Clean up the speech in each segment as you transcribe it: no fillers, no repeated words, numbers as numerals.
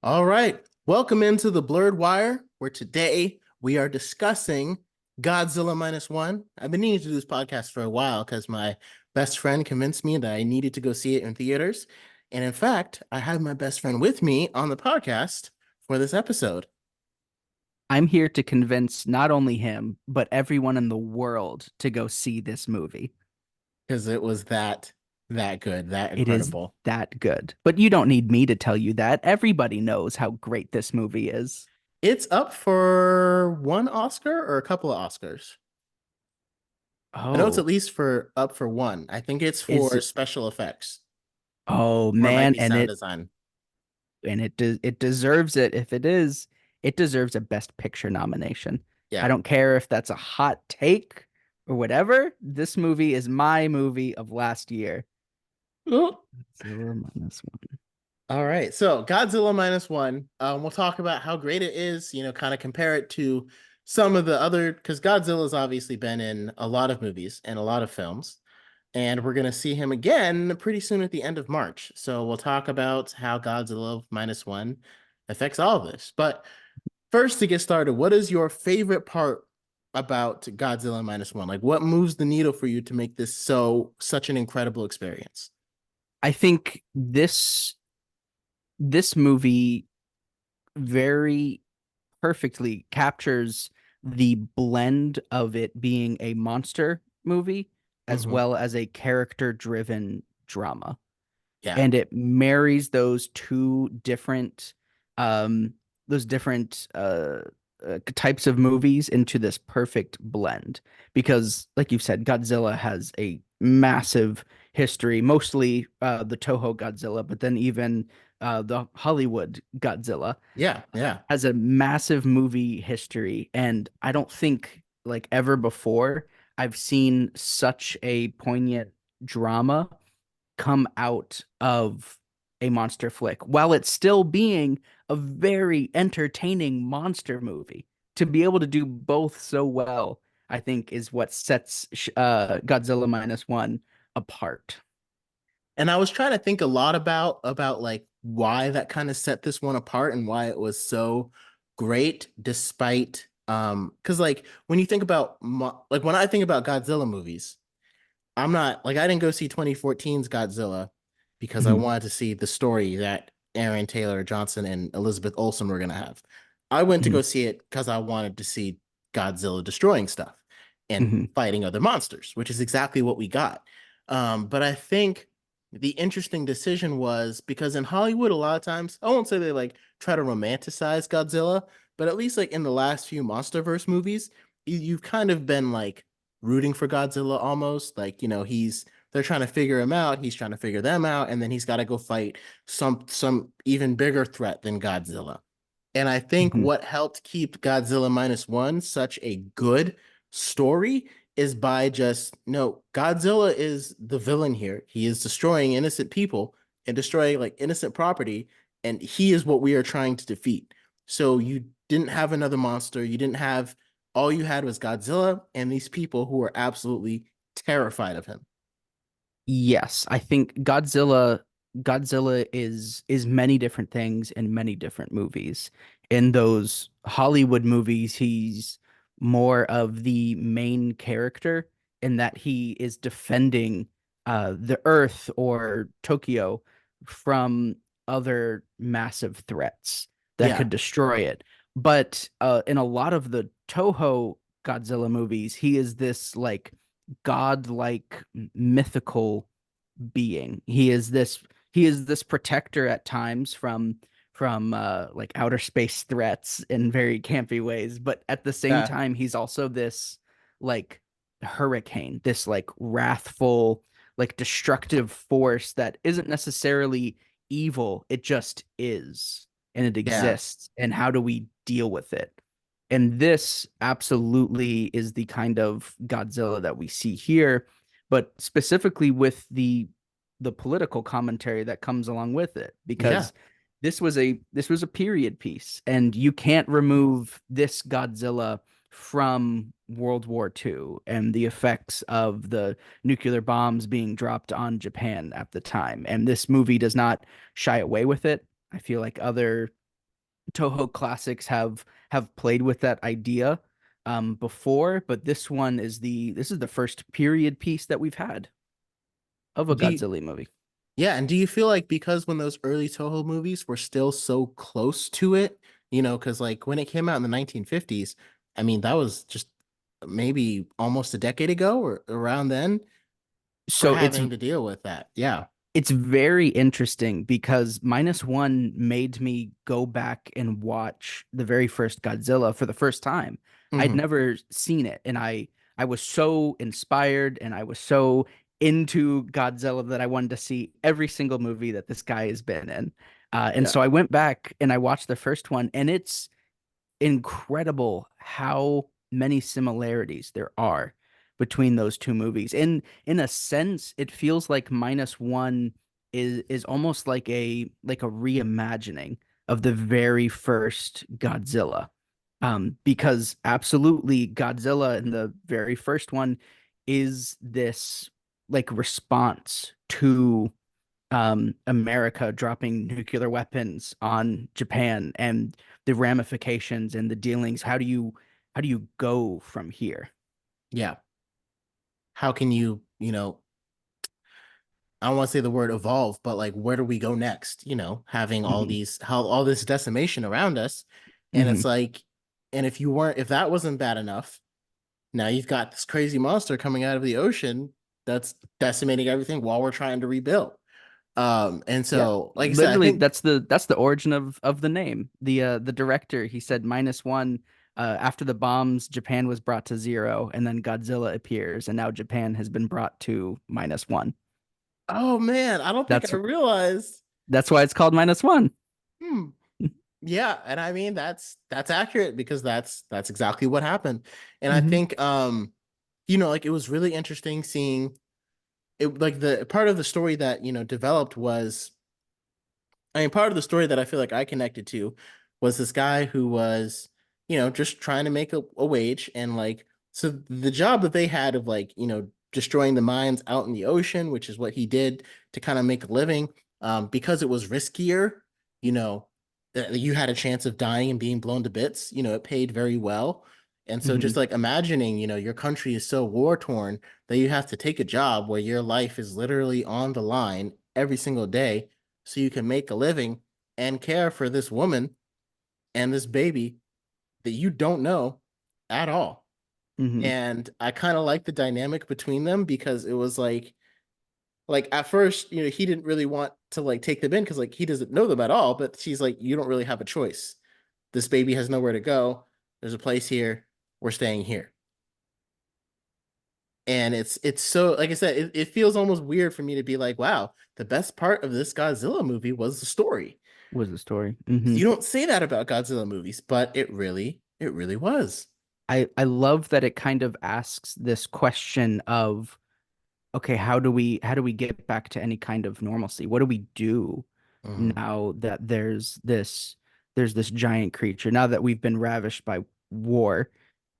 All right. Welcome into the Blurred Wire, where today we are discussing Godzilla Minus One. I've been needing to do this podcast for a while because my best friend convinced me that I needed to go see it in theaters. And in fact, I have my best friend with me on the podcast for this episode I'm here to convince not only him, but everyone in the world to go see this movie. because it was that good, that It is incredible. that good. But you don't need me to tell you that. Everybody knows how great this movie is. It's up for one Oscar or a couple of Oscars. I know it's at Oh, least for up for one. I think it's is for special effects, oh or it might man, be sound design. it deserves it. If it is, it deserves a Best Picture nomination. I Yeah. don't care if that's a hot take or whatever. This movie is my movie of last year. Zilla -1. All right. So Godzilla minus one. We'll talk about how great it is, kind of compare it to some of the other, because Godzilla's obviously been in a lot of movies and a lot of films. And we're going to see him again pretty soon at the end of March. So we'll talk about how Godzilla minus one affects all of this. But first, to get started, what is your favorite part about Godzilla minus one? Like, what moves the needle for you to make this such an incredible experience? I think this movie very perfectly captures the blend of it being a monster movie as Hmm. well as a character driven drama. Yeah. And it marries um those different types of movies into this perfect blend because like you said, Godzilla has a massive history, mostly the Toho Godzilla, but then even the Hollywood Godzilla Yeah. Yeah. has a massive movie history, and I don't think like ever before I've seen such a poignant drama come out of a monster flick while it's still being a very entertaining monster movie. To be able to do both so well, I think is what sets Godzilla minus one apart. And I was trying to think a lot about like why that kind of set this one apart and why it was so great despite because like when you think about like when I think about Godzilla movies, I'm not like I didn't go see 2014's Godzilla because I Mhm, wanted to see the story that Aaron Taylor Johnson and Elizabeth Olsen were gonna have. I went to mhm, go see it because I wanted to see Godzilla destroying stuff and mhm. fighting other monsters, which is exactly what we got. But I think the interesting decision was because in Hollywood, a lot of times, I won't say they like try to romanticize Godzilla, but at least like in the last few MonsterVerse movies, you've kind of been like rooting for Godzilla almost. Like, they're trying to figure him out, he's trying to figure them out, and then he's got to go fight some even bigger threat than Godzilla. And I think Mhm. what helped keep Godzilla minus one such a good story is by just no, Godzilla is the villain here. He is destroying innocent people and destroying like innocent property, and he is what we are trying to defeat. So you didn't have another monster. You didn't have all you had was Godzilla and these people who were absolutely terrified of him. Yes, I think Godzilla is many different things in many different movies. In those Hollywood movies, he's more of the main character in that he is defending the Earth or Tokyo from other massive threats that Yeah, could destroy it. But in a lot of the Toho Godzilla movies, he is this like godlike mythical being. He is this protector at times from like outer space threats in very campy ways, but at the same yeah, time he's also this like hurricane, this like wrathful, like destructive force that isn't necessarily evil. It just is and it yeah, exists. And how do we deal with it? And this absolutely is the kind of Godzilla that we see here, but specifically with the political commentary that comes along with it, yeah, because this was a period piece, and you can't remove this Godzilla from World War II and the effects of the nuclear bombs being dropped on Japan at the time. And this movie does not shy away with it. I feel like other Toho Classics have played with that idea before, but this is the first period piece that we've had of a Do you, Godzilla movie. yeah, and do you feel like because when those early Toho movies were still so close to it, because like when it came out in the 1950s, I mean, that was just maybe almost a decade ago or around then for So having to deal with that. Yeah. it's very interesting because minus one made me go back and watch the very first Godzilla for the first time. I'd Hmm. never seen it, and I was so inspired and I was so into Godzilla that I wanted to see every single movie that this guy has been in. And Yeah. so I went back and I watched the first one, and it's incredible how many similarities there are between those two movies. In a sense, it feels like minus one is almost like a reimagining of the very first Godzilla. Because absolutely Godzilla in the very first one is this like response to America dropping nuclear weapons on Japan and the ramifications and the dealings. How do you go from here? Yeah. How can I don't want to say the word evolve, but like where do we go next? Having Hmm. all this decimation around us. And Hmm. it's like, and if that wasn't bad enough, now you've got this crazy monster coming out of the ocean that's decimating everything while we're trying to rebuild. And Yeah, so, like I said, I literally, think, that's the origin of the name. The director, he said minus one. After the bombs, Japan was brought to zero, and then Godzilla appears, and now Japan has been brought to minus one. oh man, I don't think That's I realized. that's why it's called minus one. Hmm. Yeah, and I mean that's accurate because that's exactly what happened. And I Hmm. think like it was really interesting seeing it like the part of the story that, developed was I mean, part of the story that I feel like I connected to was this guy who was, just trying to make a wage. And like, so the job that they had of like, destroying the mines out in the ocean, which is what he did to kind of make a living, because it was riskier, you know, you had a chance of dying and being blown to bits, it paid very well. And so just Hmm. like imagining, your country is so war torn that you have to take a job where your life is literally on the line every single day so you can make a living and care for this woman and this baby that you don't know at all. Hmm. And I kind of like the dynamic between them because it was like at first, he didn't really want to like take them in because like he doesn't know them at all, but she's like, you don't really have a choice. This baby has nowhere to go. There's a place here. We're staying here. And it's so like I said, it feels almost weird for me to be like, wow, the best part of this Godzilla movie was the story. Was the story. Hmm. You don't say that about Godzilla movies, but it really was. I love that it kind of asks this question of, okay, how do we get back to any kind of normalcy? What do we do Mhm. now that there's this giant creature? Now that we've been ravished by war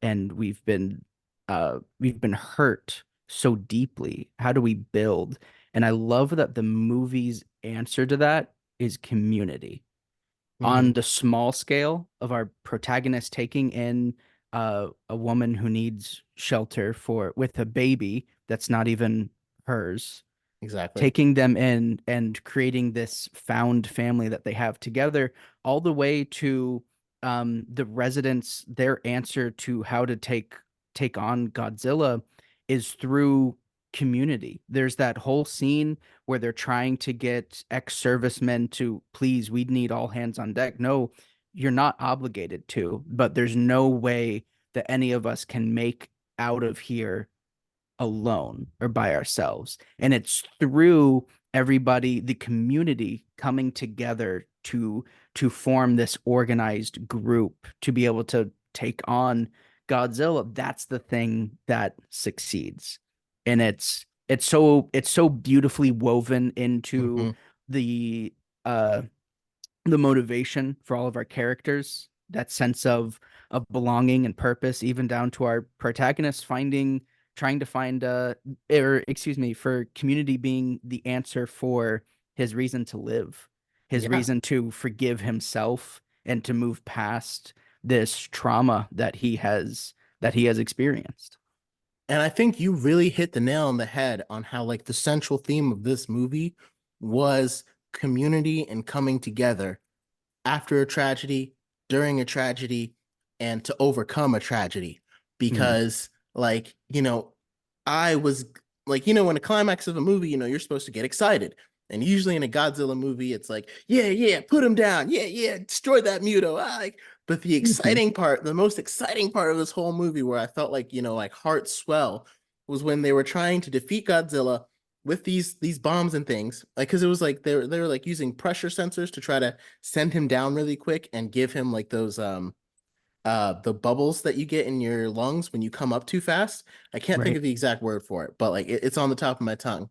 and we've been hurt so deeply, how do we build? And I love that the movie's answer to that is community on Mhm. the small scale of our protagonist taking in a woman who needs shelter for with a baby that's not even hers, Exactly. taking them in and creating this found family that they have together, all the way to the residents, their answer to how to take on Godzilla is through community. There's that whole scene where they're trying to get ex-servicemen to please, we need all hands on deck. No, you're not obligated to, but there's no way that any of us can make out of here alone or by ourselves. And it's through everybody, the community coming together to form this organized group to be able to take on Godzilla. That's the thing that succeeds. And it's so beautifully woven into Mhm. the uh the motivation for all of our characters, that sense of belonging and purpose, even down to our protagonist trying to find or excuse me, for community being the answer for his reason to live, his Yeah. reason to forgive himself and to move past this trauma that he has experienced. And I think you really hit the nail on the head on how like the central theme of this movie was community and coming together after a tragedy, during a tragedy, and to overcome a tragedy. Mhm. Because, like, I was like, when a climax of a movie, you're supposed to get excited. And usually in a Godzilla movie, it's like, yeah, yeah, put him down. Yeah, yeah, destroy that Muto. Like, but the Mhm. exciting part, the most exciting part of this whole movie where I felt like, like heart swell was when they were trying to defeat Godzilla with these bombs and things. Like, because it was like they were like using pressure sensors to try to send him down really quick and give him like those the bubbles that you get in your lungs when you come up too fast. I can't think Right. of the exact word for it, but like it's on the top of my tongue.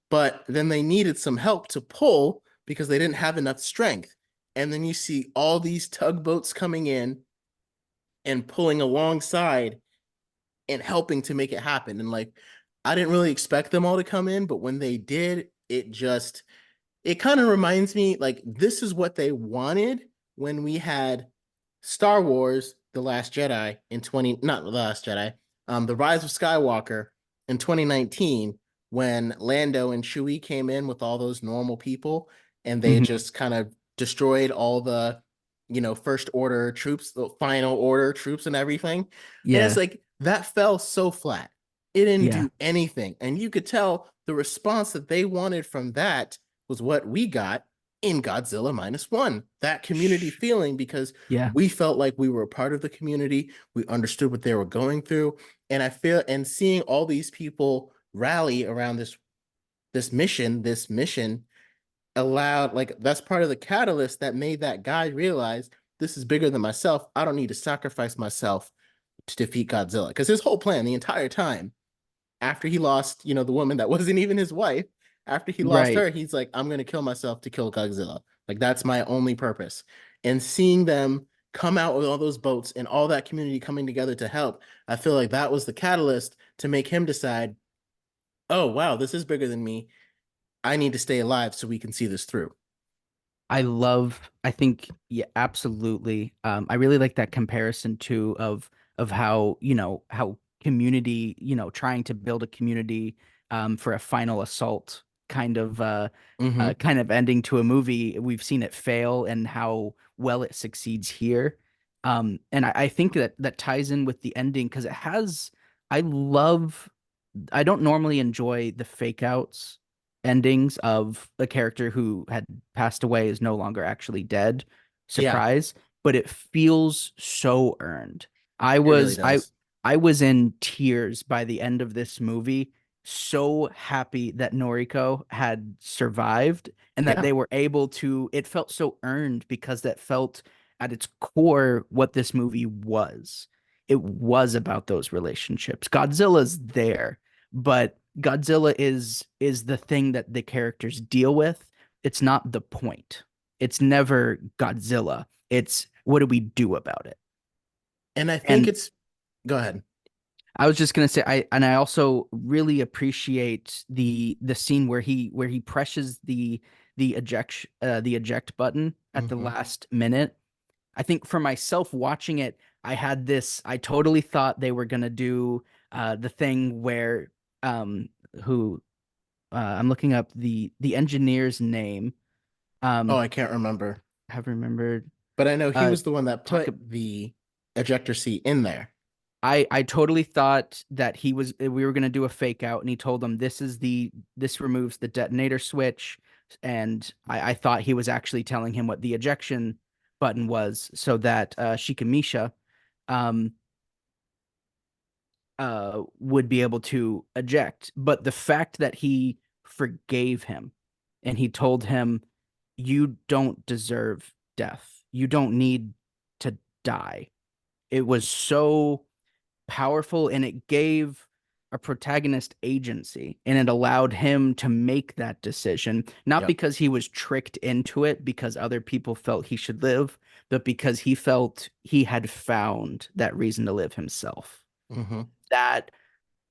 But then they needed some help to pull because they didn't have enough strength. And then you see all these tugboats coming in and pulling alongside and helping to make it happen. And like I didn't really expect them all to come in, but when they did, it kind of reminds me like this is what they wanted when we had Star Wars: The Last Jedi in 20 not The Last Jedi, The Rise of Skywalker in 2019 when Lando and Chewie came in with all those normal people and they had Mhm. just kind of destroyed all the first order troops, the final order troops and everything. And it's Yeah. like that fell so flat. It didn't Yeah. do anything. And you could tell the response that they wanted from that was what we got in Godzilla minus one. That community Sh- feeling because Yeah. we felt like we were a part of the community. We understood what they were going through. And I feel and seeing all these people rally around this mission allowed like that's part of the catalyst that made that guy realize this is bigger than myself. I don't need to sacrifice myself to defeat Godzilla. Because his whole plan the entire time after he lost, the woman that wasn't even his wife, after he lost Right. her, he's like, I'm gonna kill myself to kill Godzilla. Like that's my only purpose. And seeing them come out with all those boats and all that community coming together to help, I feel like that was the catalyst to make him decide, oh wow, this is bigger than me. I need to stay alive so we can see this through. I think, yeah, absolutely. I really like that comparison too of how, how community, trying to build a community for a final assault Mm-hmm. kind of ending to a movie. We've seen it fail and how well it succeeds here. And I think that that ties in with the ending because I love I don't normally enjoy the fake outs endings of a character who had passed away is no longer actually dead. Yeah, Surprise, but it feels so earned. I it really was I does. I was in tears by the end of this movie, so happy that Noriko had survived and that Yeah, they were able to it felt so earned because that felt at its core what this movie was. It was about those relationships. Godzilla's there, but Godzilla is the thing that the characters deal with. It's not the point. It's never Godzilla. It's what do we do about it? and I think And it's go ahead. I was just gonna say I also really appreciate the scene where he presses the eject button at the Mm-hmm. last minute. I think for myself watching it, I totally thought they were gonna do the thing where um who I'm looking up the engineer's name. Oh, Um, I can't remember, have remembered. but I know he Uh, was the one that talk. put the ejector seat in there. I totally thought that we were gonna do a fake out, and he told them this removes the detonator switch, and I thought he was actually telling him what the ejection button was, so that Shikamisha um would be able to eject. But the fact that he forgave him and he told him, you don't deserve death. You don't need to die. It was so powerful and it gave a protagonist agency and it allowed him to make that decision, not Yep. because he was tricked into it because other people felt he should live, but because he felt he had found that reason to live himself. Mm-hmm. That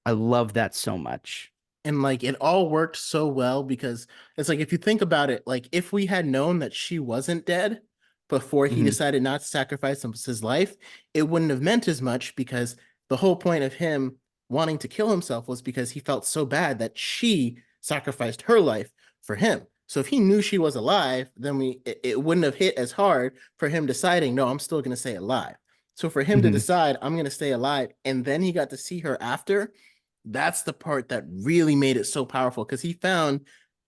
I love that so much. And like it all worked so well because it's like if you think about it, like if we had known that she wasn't dead, before he Hmm. decided not to sacrifice his life, it wouldn't have meant as much because the whole point of him wanting to kill himself was because he felt so bad that she sacrificed her life for him. So if he knew she was alive, then it wouldn't have hit as hard for him deciding, no, I'm still going to stay alive. So for him to Hmm. decide, I'm going to stay alive, and then he got to see her after, that's the part that really made it so powerful because he found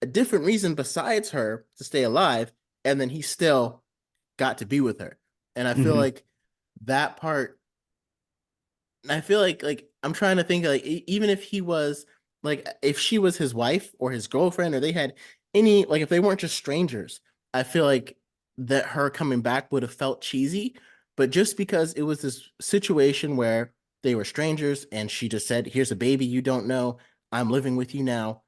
a different reason besides her to stay alive, and then he still got to be with her. And I feel Hmm. like that part, I feel like I'm trying to think like even if he was like if she was his wife or his girlfriend or they had any like if they weren't just strangers, I feel like that her coming back would have felt cheesy, but just because it was this situation where they were strangers and she just said, "Here's a baby you don't know. I'm living with you now."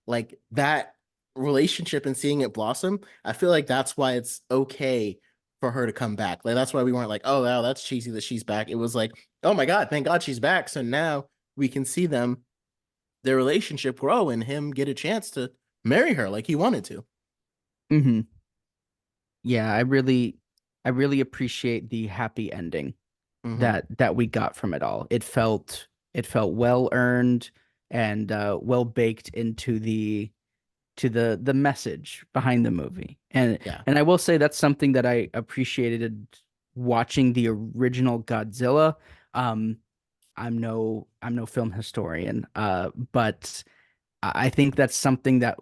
Like that relationship and seeing it blossom, I feel like that's why it's okay for her to come back. Like that's why we weren't like, oh wow, that's cheesy that she's back. It was like, oh my God, thank God she's back. So now we can see them, their relationship grow and him get a chance to marry her like he wanted to. Hmm. Yeah, I really appreciate the happy ending Hmm. that we got from it all. It felt well earned and well baked into the message behind the movie. Yeah. And I will say that's something that I appreciated watching the original Godzilla. Um, I'm no film historian, but I think that's something that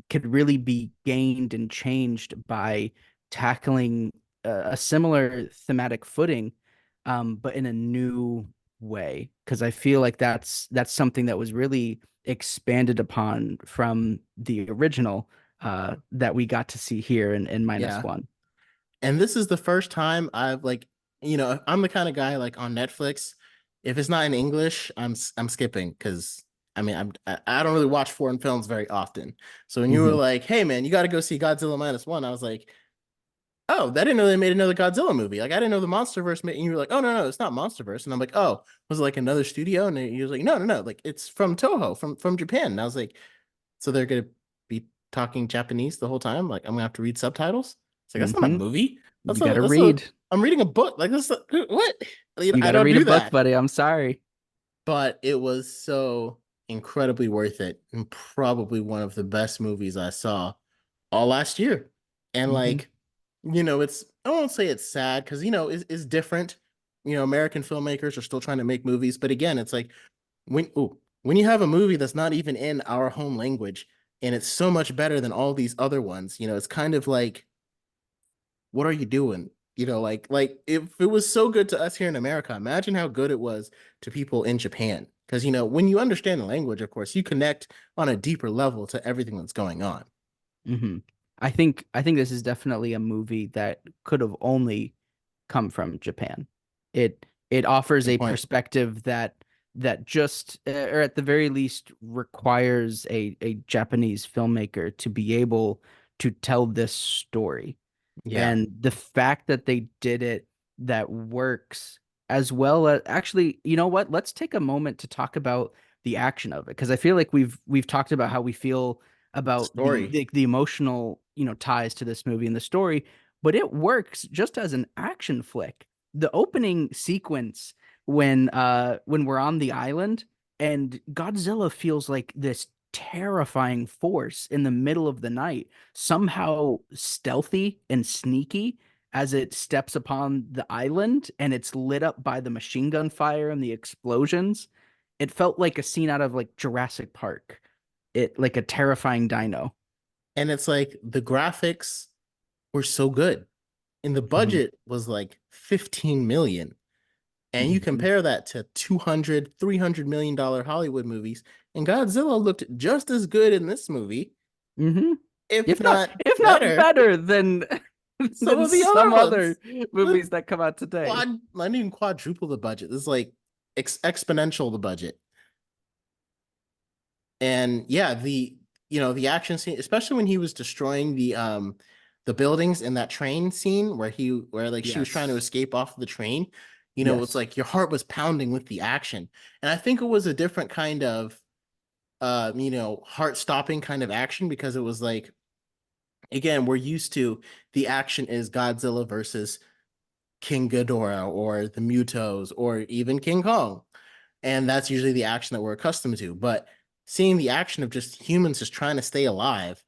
could really be gained and changed by tackling a similar thematic footing, but in a new way. Because I feel like that's something that was really expanded upon from the original that we got to see here in minus Yeah. one. And this is the first time I've like, I'm the kind of guy like on Netflix. If it's not in English, I'm skipping because I mean I don't really watch foreign films very often. So when you were Hmm. like, "Hey man, you got to go see Godzilla minus one," I was like, "Oh, I didn't know they made another Godzilla movie. Like I didn't know the MonsterVerse made." And you were like, "Oh no, it's not MonsterVerse." And I'm like, "Oh, was it like another studio?" And he was like, "No, like it's from Toho, from Japan." And I was like, "So they're gonna be talking Japanese the whole time? Like I'm gonna have to read subtitles?" It's like that's not a Hmm. movie. You got to That's a read. I'm reading a book. Like this what? You I got to don't read a do book, that. buddy. I'm sorry. But it was so incredibly worth it and probably one of the best movies I saw all last year. And Hmm. like, it's I won't say it's sad because it's different. American filmmakers are still trying to make movies, but again, it's like when you have a movie that's not even in our home language and it's so much better than all these other ones, it's kind of like what are you doing? Like if it was so good to us here in America, imagine how good it was to people in Japan. Because when you understand the language, of course, you connect on a deeper level to everything that's going on. Hmm. I think this is definitely a movie that could have only come from Japan. It offers Good a point. perspective that just or at the very least requires a Japanese filmmaker to be able to tell this story. Yeah, And the fact that they did it that works as well as actually, you know what? Let's take a moment to talk about the action of it because I feel like we've talked about how we feel about story. the emotional, ties to this movie and the story, but it works just as an action flick. The opening sequence when we're on the island and Godzilla feels like this terrifying force in the middle of the night, somehow stealthy and sneaky as it steps upon the island and it's lit up by the machine gun fire and the explosions. It felt like a scene out of like Jurassic Park. It like a terrifying dino. And it's like the graphics were so good. And the Mhm. budget was like 15 million. And you Mhm. compare that to 200, $300 million Hollywood movies, and Godzilla looked just as good in this movie, Mhm. if not If not better, better than some than of the some other other ones. The movies that come out today. not even quadruple the budget. This is like exponential the budget. And yeah, the action scene, especially when he was destroying the buildings in that train scene where like she was trying to Yes. escape off the train, it's Yes. like your heart was pounding with the action. And I think it was a different kind of heart stopping kind of action because it was like again, we're used to the action is Godzilla versus King Ghidorah or the Mutos or even King Kong. And that's usually the action that we're accustomed to. But seeing the action of just humans just trying to stay alive,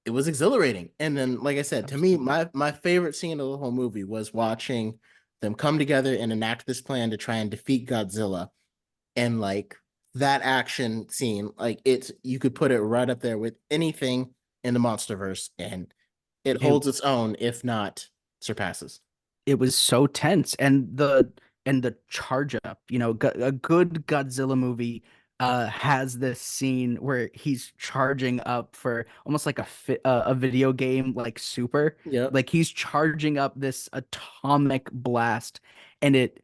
it was exhilarating. And then, like I said, to me, Absolutely. my favorite scene of the whole movie was watching them come together and enact this plan to try and defeat Godzilla. And like that action scene, like it's you could put it right up there with anything in the MonsterVerse, and it It holds its own, if not surpasses. it was so tense, and the charge up, a good Godzilla movie has this scene where he's charging up for almost like a video game like super, Yep. like he's charging up this atomic blast, and it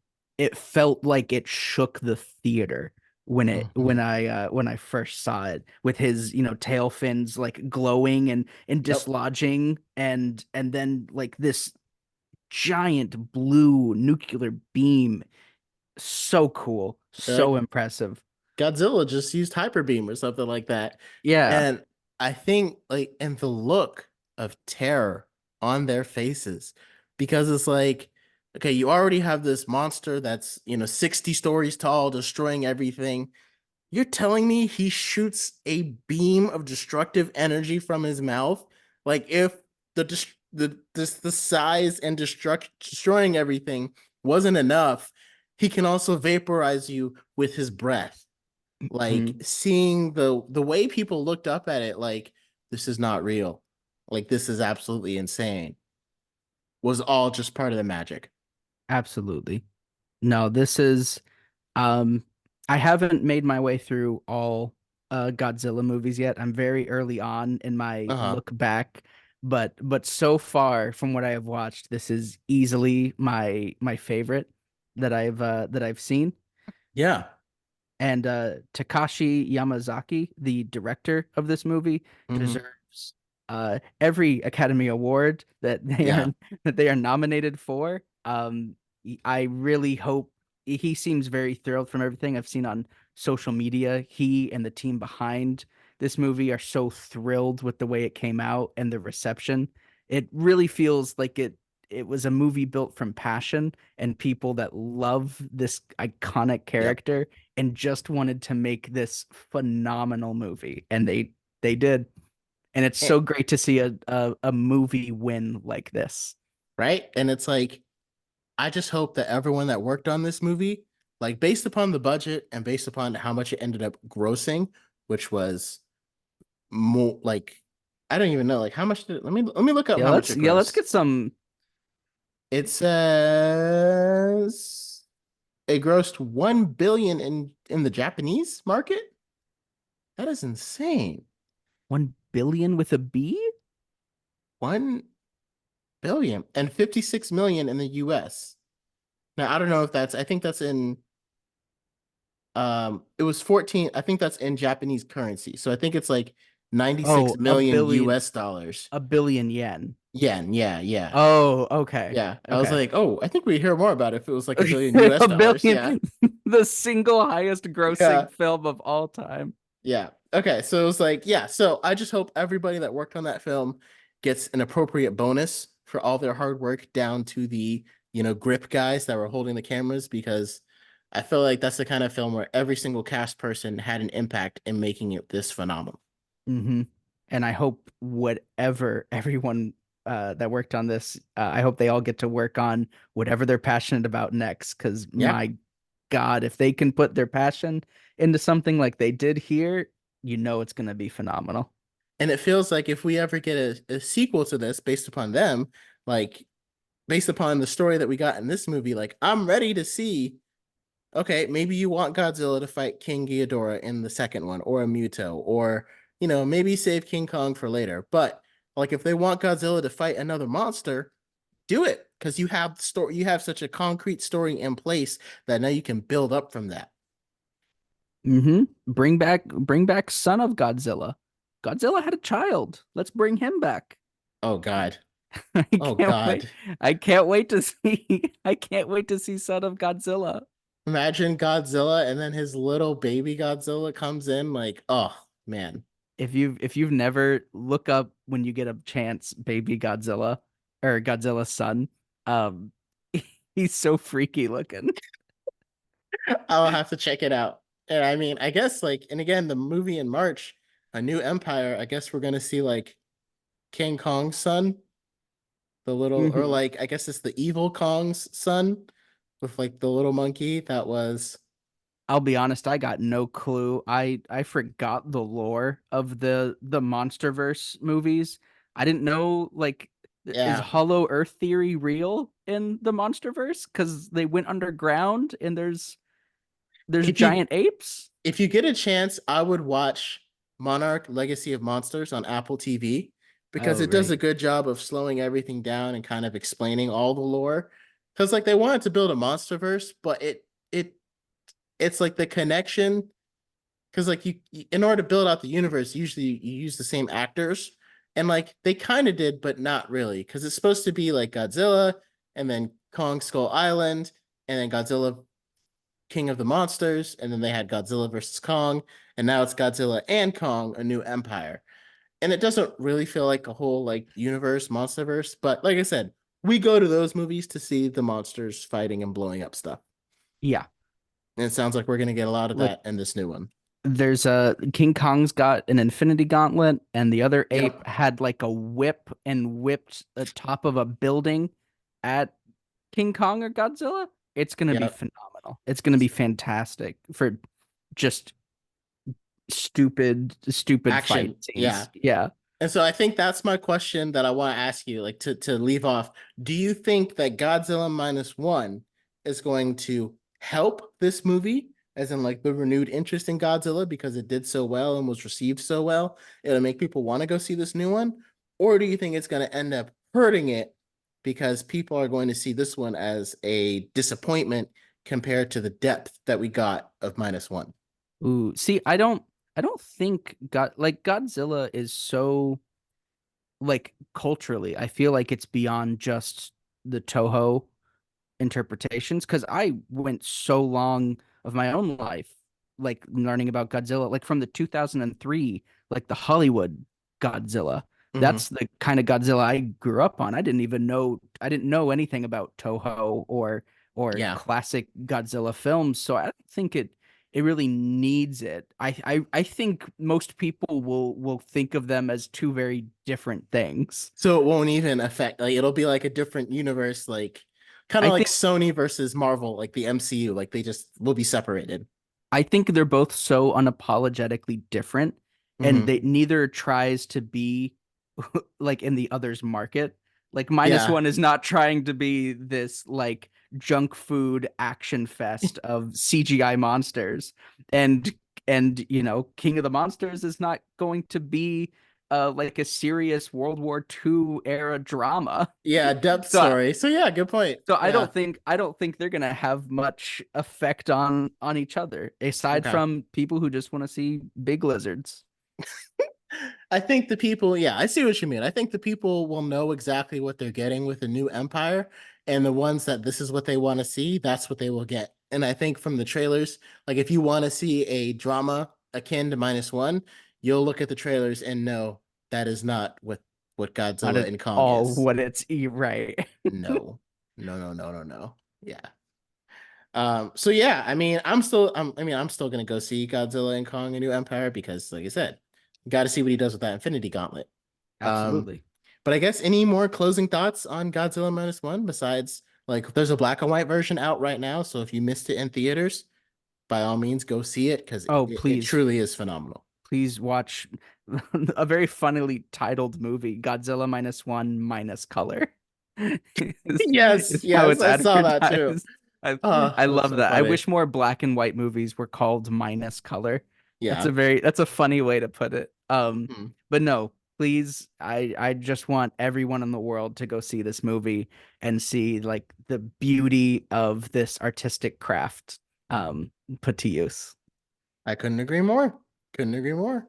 felt like it shook the theater when it Mhm. when I first saw it, with his tail fins like glowing and Yep. dislodging, and then like this giant blue nuclear beam. So cool. Uh, So impressive. Godzilla just used hyper beam or something like that. Yeah. And I think like and the look of terror on their faces because it's like okay, you already have this monster that's, 60 stories tall destroying everything. You're telling me he shoots a beam of destructive energy from his mouth? Like if the size and destroying everything wasn't enough, he can also vaporize you with his breath. Like Mhm. seeing the way people looked up at it, like this is not real. Like this is absolutely insane. Was all just part of the magic. Absolutely. No, this is um I haven't made my way through all Godzilla movies yet. I'm very early on in my Uh-huh. look back, but so far from what I have watched, this is easily my favorite that I've seen. Yeah. And Takashi Yamazaki, the director of this movie, Hmm. deserves every Academy Award that Yeah. they are nominated for. I really hope he seems very thrilled from everything I've seen on social media. He and the team behind this movie are so thrilled with the way it came out and the reception. It really feels like it was a movie built from passion and people that love this iconic Yep. character and just wanted to make this phenomenal movie, and they did. And it's And, so great to see a movie win like this. right? And it's like I just hope that everyone that worked on this movie, like based upon the budget and based upon how much it ended up grossing, which was more like I don't even know like how much did it, let me look up how much it Yeah, let's grossed. get some. It says it grossed 1 billion in the Japanese market. That is insane. 1 billion with a B. 1 billion and 56 million in the US. Now I don't know if that's I think that's in it was 14, I think that's in Japanese currency, so I think it's like 96 Oh, a million billion, US dollars. a billion yen. Yen, yeah, yeah. Oh, okay, Yeah, I was okay. like, oh, I think we hear more about it if it was like a billion US A dollars. Yeah. billion, the single highest Yeah. grossing film of all time. Yeah. Okay, so it was like, yeah, so I just hope everybody that worked on that film gets an appropriate bonus for all their hard work down to the, grip guys that were holding the cameras because I feel like that's the kind of film where every single cast person had an impact in making it this phenomenal. Hmm. And I hope whatever everyone that worked on this, I hope they all get to work on whatever they're passionate about next. Because Yeah. my God, if they can put their passion into something like they did here, it's going to be phenomenal. And it feels like if we ever get a sequel to this based upon them, like based upon the story that we got in this movie, like I'm ready to see, okay, maybe you want Godzilla to fight King Ghidorah in the second one, or a Muto, or maybe save King Kong for later. But like if they want Godzilla to fight another monster, do it because you have such a concrete story in place that now you can build up from that. Bring back Son of Godzilla. Godzilla had a child. Let's bring him back. Oh God. I Oh can't God. wait. I can't wait to see. I can't wait to see Son of Godzilla. Imagine Godzilla and then his little baby Godzilla comes in like, oh man. if you've never look up when you get a chance, Baby Godzilla or Godzilla's son. Um, he's so freaky looking. I'll have to check it out. And I mean, I guess like, and again, the movie in March, A New Empire. I guess we're gonna see like King Kong's son, the little, or Mhm. like I guess it's the evil Kong's son with like the little monkey that was. I'll be honest, I got no clue. I forgot the lore of the MonsterVerse movies. I didn't know like is Yeah. Hollow Earth theory real in the MonsterVerse? Because they went underground and there's If you giant apes. if you get a chance, I would watch Monarch Legacy of Monsters on Apple TV because Oh, it does a right. good job of slowing everything down and kind of explaining all the lore. Because like they wanted to build a monster verse, but it's like the connection. Because like in order to build out the universe, usually you use the same actors, and like they kind of did, but not really. Because it's supposed to be like Godzilla, and then Kong Skull Island, and then Godzilla King of the Monsters, and then they had Godzilla versus Kong, and now it's Godzilla and Kong, A New Empire. And it doesn't really feel like a whole like universe, monsterverse, but like I said, we go to those movies to see the monsters fighting and blowing up stuff. Yeah. And it sounds like we're gonna get a lot of Like that in this new one. there's a King Kong's got an infinity gauntlet, and the other ape Yep. had like a whip and whipped the top of a building at King Kong or Godzilla. It's gonna be Yep. phenomenal. It's gonna be fantastic for just stupid fight Action. Yeah. scenes. Yeah. And so I think that's my question that I want to ask you, like to leave off. Do you think that Godzilla minus one is going to help this movie, as in like the renewed interest in Godzilla because it did so well and was received so well? It'll make people want to go see this new one? Or do you think it's going to end up hurting it because people are going to see this one as a disappointment compared to the depth that we got of minus one? Ooh, see, I don't think Godzilla is so like culturally. I feel like it's beyond just the Toho interpretations because I went so long of my own life like learning about Godzilla, like from the 2003, like the Hollywood Godzilla. Hmm. That's the kind of Godzilla I grew up on. I didn't know anything about Toho or Yeah. classic Godzilla films, so I don't think it really needs it. I think most people will think of them as two very different things. So it won't even affect, like it'll be like a different universe, like kind of I like think Sony versus Marvel, like the MCU, like they just will be separated. I think they're both so unapologetically different, and Hmm. they neither tries to be like in the other's market. Like minus Yeah. one is not trying to be this like junk food action fest of CGI monsters, and King of the Monsters is not going to be like a serious World War II era drama. Yeah, depth So story. So yeah, good point. so Yeah. I don't think they're gonna have much effect on each other, aside Okay. from people who just want to see big lizards. I think the people, yeah, I see what you mean. I think the people will know exactly what they're getting with the new Empire, and the ones that this is what they want to see, that's what they will get. And I think from the trailers, like if you want to see a drama akin to minus one, you'll look at the trailers and know that is not what Not Godzilla at and Kong all is. what it's right. No, no, no, no, no, no. Yeah. So yeah, I mean, I'm still gonna go see Godzilla and Kong: A New Empire because, like I said, got to see what he does with that Infinity Gauntlet. Um, Absolutely. but I guess any more closing thoughts on Godzilla minus one besides like there's a black and white version out right now, so if you missed it in theaters, by all means go see it because Oh, it truly is phenomenal. please watch a very funnily titled movie, Godzilla minus one minus color. Yes, is how yes, it's I saw that too. advertised. I Oh, I that's love so that. I funny. wish more black and white movies were called minus color. Yeah. That's a funny way to put it. Hmm. But no, please, I just want everyone in the world to go see this movie and see like the beauty of this artistic craft put to use. I couldn't agree more. Couldn't agree more.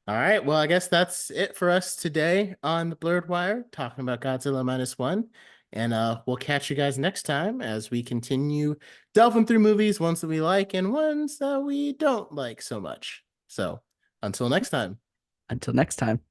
All right. Well, I guess that's it for us today on the Blurred Wire, talking about Godzilla minus one. And we'll catch you guys next time as we continue delving through movies, ones that we like and ones that we don't like so much. So Until next time. Until next time.